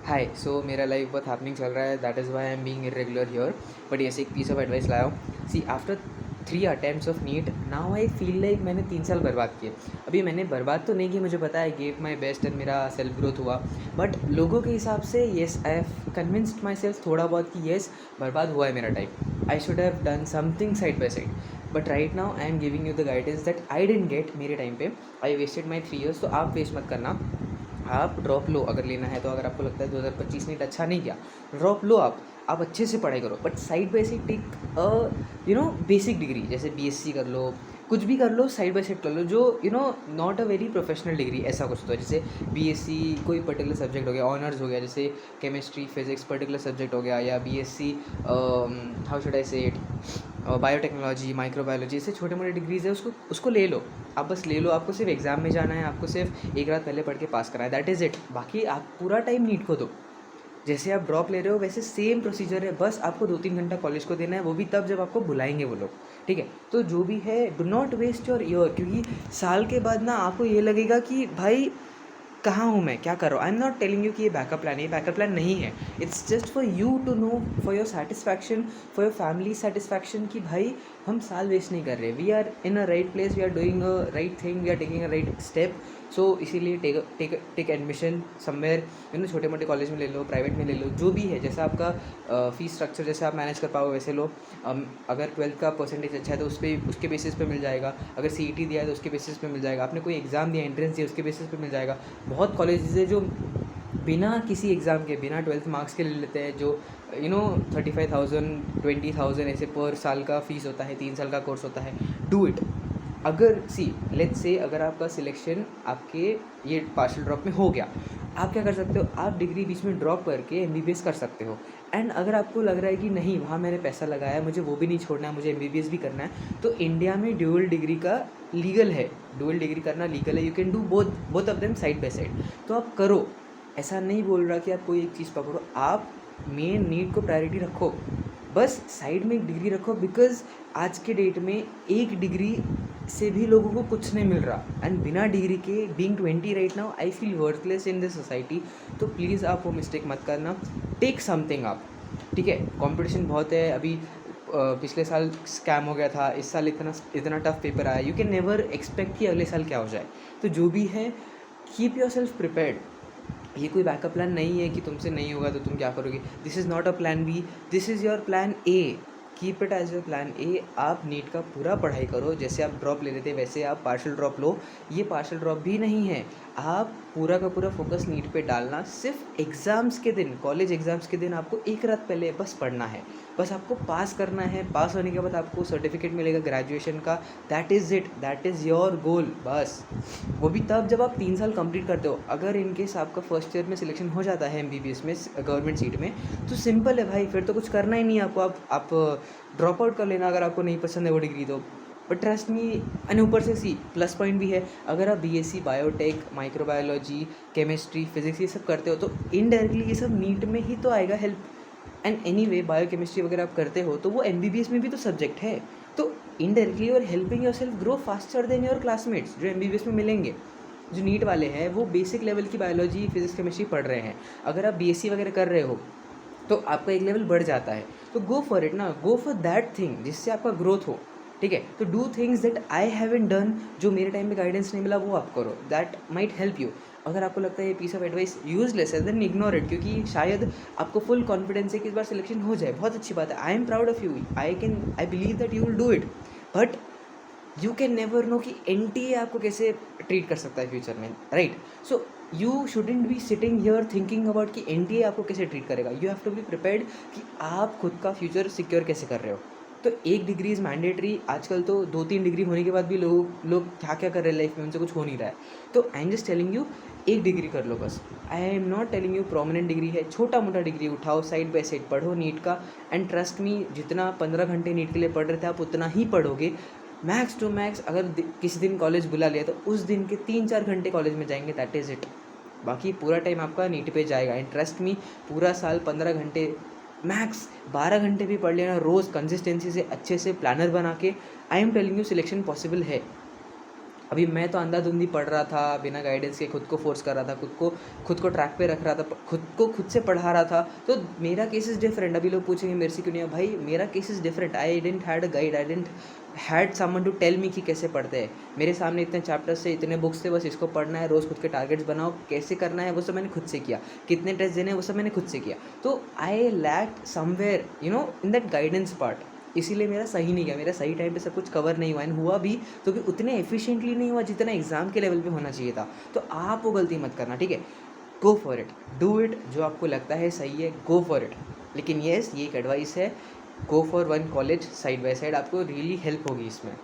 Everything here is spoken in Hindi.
हाय सो मेरा लाइफ बहुत हैपनिंग चल रहा है, that is why I am being irregular here. But yes, एक पीस ऑफ एडवाइस लाया हूँ. See, after 3 attempts of NEET now I feel like मैंने 3 साल बर्बाद किए. अभी मैंने बर्बाद तो नहीं किए, मुझे पता है गेव माई बेस्ट एंड मेरा सेल्फ ग्रोथ हुआ. बट लोगों के हिसाब से yes, I have convinced myself थोड़ा बहुत कि येस, बर्बाद हुआ है मेरा time. I should have done something side by side. But right now I am giving you the guidance that I didn't get मेरे टाइम पे. आई वेस्टेड माई 3 years, तो आप वेस्ट मत करना. आप ड्रॉप लो अगर लेना है तो. अगर आपको लगता है 2025 नीट अच्छा नहीं किया, ड्रॉप लो. आप अच्छे से पढ़ाई करो, but side by side take basic degree, जैसे बीएससी कर लो, कुछ भी कर लो, साइड बाय साइड कर लो, जो not a very professional degree, ऐसा कुछ. तो जैसे बीएससी कोई पर्टिकुलर सब्जेक्ट हो गया, ऑनर्स हो गया, जैसे केमिस्ट्री फिजिक्स पर्टिकुलर सब्जेक्ट हो गया, या बीएससी हाउ शुड आई से इट, बायोटेक्नोलॉजी, माइक्रोबायोलॉजी, ऐसे छोटे मोटे डिग्रीज है, उसको ले लो. आप बस ले लो. आपको सिर्फ एग्ज़ाम में जाना है, आपको सिर्फ एक रात पहले पढ़ के पास करना है, दैट इज़ इट. बाकी आप पूरा टाइम नीट को दो. जैसे आप ड्रॉप ले रहे हो वैसे सेम प्रोसीजर है, बस आपको 2-3 घंटा कॉलेज को देना है, वो भी तब जब आपको बुलाएंगे वो लोग. ठीक है, तो जो भी है, do not waste your year. क्योंकि साल के बाद ना आपको ये लगेगा कि भाई कहाँ हूँ मैं, क्या कर रहा हूँ. I am not telling you कि ये बैकअप प्लान है, ये बैकअप प्लान नहीं है. It's just for you to know, for your satisfaction, for your family satisfaction, कि भाई हम साल वेस्ट नहीं कर रहे. We are in a right place, we are doing a right thing, we are taking a right step. So इसीलिए टेक एडमिशन समवेयर, छोटे मोटे कॉलेज में ले लो, प्राइवेट में ले लो, जो भी है. जैसा आपका फीस स्ट्रक्चर जैसे आप मैनेज कर पाओ वैसे लो. अगर 12th का परसेंटेज अच्छा है तो उसके बेसिस पे मिल जाएगा. अगर सीईटी दिया है तो उसके बेसिस पे मिल जाएगा. आपने कोई एग्ज़ाम दिया, एंट्रेंस दिया, उसके बेसिस पे मिल जाएगा. बहुत कॉलेजेस है जो बिना किसी एग्ज़ाम के, बिना 12th मार्क्स के ले लेते हैं, जो 35,000 20,000 ऐसे पर साल का फ़ीस होता है, 3 साल का कोर्स होता है. Do it. अगर लेट्स से अगर आपका सिलेक्शन आपके ये पार्शियल ड्रॉप में हो गया, आप क्या कर सकते हो, आप डिग्री बीच में ड्रॉप करके एमबीबीएस कर सकते हो. एंड अगर आपको लग रहा है कि नहीं, वहाँ मैंने पैसा लगाया, मुझे वो भी नहीं छोड़ना है, मुझे एमबीबीएस भी करना है, तो इंडिया में ड्यूअल डिग्री का लीगल है. ड्यूअल डिग्री करना लीगल है. You can do both of them side by side. तो आप करो. ऐसा नहीं बोल रहा कि आप कोई एक चीज़ पकड़ो. आप मेन नीड को प्रायोरिटी रखो, बस साइड में एक डिग्री रखो. बिकॉज आज के डेट में एक डिग्री से भी लोगों को कुछ नहीं मिल रहा. एंड बिना डिग्री के being 20 right now, I feel worthless in this society. तो प्लीज़ आप वो मिस्टेक मत करना. टेक समथिंग आप. ठीक है, कंपटीशन बहुत है अभी. पिछले साल स्कैम हो गया था, इस साल इतना टफ पेपर आया. यू कैन नेवर एक्सपेक्ट कि अगले साल क्या हो जाए. तो जो भी है, कीप योर सेल्फ प्रिपेयर्ड. ये कोई बैकअप प्लान नहीं है कि तुमसे नहीं होगा तो तुम क्या करोगे. This is not a plan B, this is your plan A. Keep it as your plan A. आप नीट का पूरा पढ़ाई करो. जैसे आप ड्रॉप ले रहे थे वैसे आप पार्शियल ड्रॉप लो. ये पार्शियल ड्रॉप भी नहीं है. आप पूरा का पूरा फोकस नीट पे डालना. सिर्फ एग्ज़ाम्स के दिन, कॉलेज एग्ज़ाम्स के दिन आपको एक रात पहले बस पढ़ना है. बस आपको पास करना है. पास होने के बाद आपको सर्टिफिकेट मिलेगा ग्रेजुएशन का. That is it, that is your goal. बस वो भी तब जब आप 3 साल कंप्लीट करते हो. अगर इनकेस आपका फर्स्ट ईयर में सिलेक्शन हो जाता है एमबीबीएस में, गवर्नमेंट सीट में, तो सिंपल है भाई, फिर तो कुछ करना ही नहीं है आपको. आप ड्रॉप आउट कर लेना अगर आपको नहीं पसंद है वो डिग्री तो. बट ट्रस्ट मी, एंड ऊपर से प्लस पॉइंट भी है. अगर आप BSc biotech, microbiology, chemistry, physics ये सब करते हो तो इनडायरेक्टली ये सब नीट में ही तो आएगा हेल्प. एंड एनीवे बायोकेमिस्ट्री वगैरह आप करते हो तो वो एमबीबीएस में भी तो सब्जेक्ट है. तो indirectly you are helping yourself grow faster than your classmates जो एमबीबीएस में मिलेंगे. जो नीट वाले हैं वो बेसिक लेवल की बायोलॉजी, फिजिक्स, केमिस्ट्री पढ़ रहे हैं. अगर आप बीएससी वगैरह कर रहे हो तो आपका एक लेवल बढ़ जाता है. तो गो फॉर इट ना, गो फॉर दैट थिंग जिससे आपका ग्रोथ हो. ठीक है, तो do things that I haven't done. जो मेरे टाइम में गाइडेंस नहीं मिला वो आप करो. That might help you. अगर आपको लगता है ये पीस ऑफ एडवाइस यूजलेस है देन इग्नोर इट. क्योंकि शायद आपको फुल कॉन्फिडेंस है कि इस बार सिलेक्शन हो जाए, बहुत अच्छी बात है. I am proud of you. I believe that you will do it. But you can never know कि एनटीए आपको कैसे ट्रीट कर सकता है फ्यूचर में, right. So you shouldn't be sitting here thinking about कि एनटीए आपको कैसे ट्रीट करेगा. You have to be prepared कि आप खुद का फ्यूचर सिक्योर कैसे कर रहे हो. तो एक डिग्री इज़ मैंडेटरी. आजकल तो 2-3 डिग्री होने के बाद भी लोग क्या क्या कर रहे हैं लाइफ में, उनसे कुछ हो नहीं रहा है. तो I am just telling you, एक डिग्री कर लो बस. I am not telling you prominent degree है. छोटा मोटा डिग्री उठाओ, साइड बाय साइड पढ़ो नीट का. एंड ट्रस्ट मी, जितना 15 घंटे नीट के लिए पढ़ रहे थे आप उतना ही पढ़ोगे. मैक्स टू मैक्स अगर किसी दिन कॉलेज बुला लिया तो उस दिन के 3-4 घंटे कॉलेज में जाएंगे, दैट इज़ इट. बाकी पूरा टाइम आपका नीट पे जाएगा. एंड ट्रस्ट मी, पूरा साल 15 घंटे, मैक्स 12 घंटे भी पढ़ लेना रोज़ कंसिस्टेंसी से, अच्छे से प्लानर बना के. I am telling you selection possible है. अभी मैं तो अंधाधुंधी पढ़ रहा था, बिना गाइडेंस के खुद को फोर्स कर रहा था, खुद को ट्रैक पे रख रहा था, खुद से पढ़ा रहा था। तो मेरा केस इज़ डिफरेंट। अभी लोग पूछेंगे मेरे से क्यों नहीं है, भाई मेरा case is different. I didn't had a guide, I didn't had someone to tell me कि कैसे पढ़ते हैं। मेरे सामने इतने चैप्टर्स थे, इतने बुक्स थे, बस इसको पढ़ना है, रोज़ खुद के टारगेट्स बनाओ, कैसे करना है वो सब मैंने खुद से किया, कितने टेस्ट देने हैं वो सब मैंने खुद से किया। तो I lack somewhere in that guidance part, इसीलिए मेरा सही नहीं गया, मेरा सही टाइम पे सब कुछ कवर नहीं हुआ। एंड हुआ भी तो कि उतने एफिशिएंटली नहीं हुआ जितना एग्ज़ाम के लेवल पे होना चाहिए था। तो आप वो गलती मत करना, ठीक है। Go for it, do it, जो आपको लगता है सही है, गो फॉर इट। लेकिन येस, ये एक एडवाइस है, go for one college side by side, आपको रियली हेल्प होगी इसमें।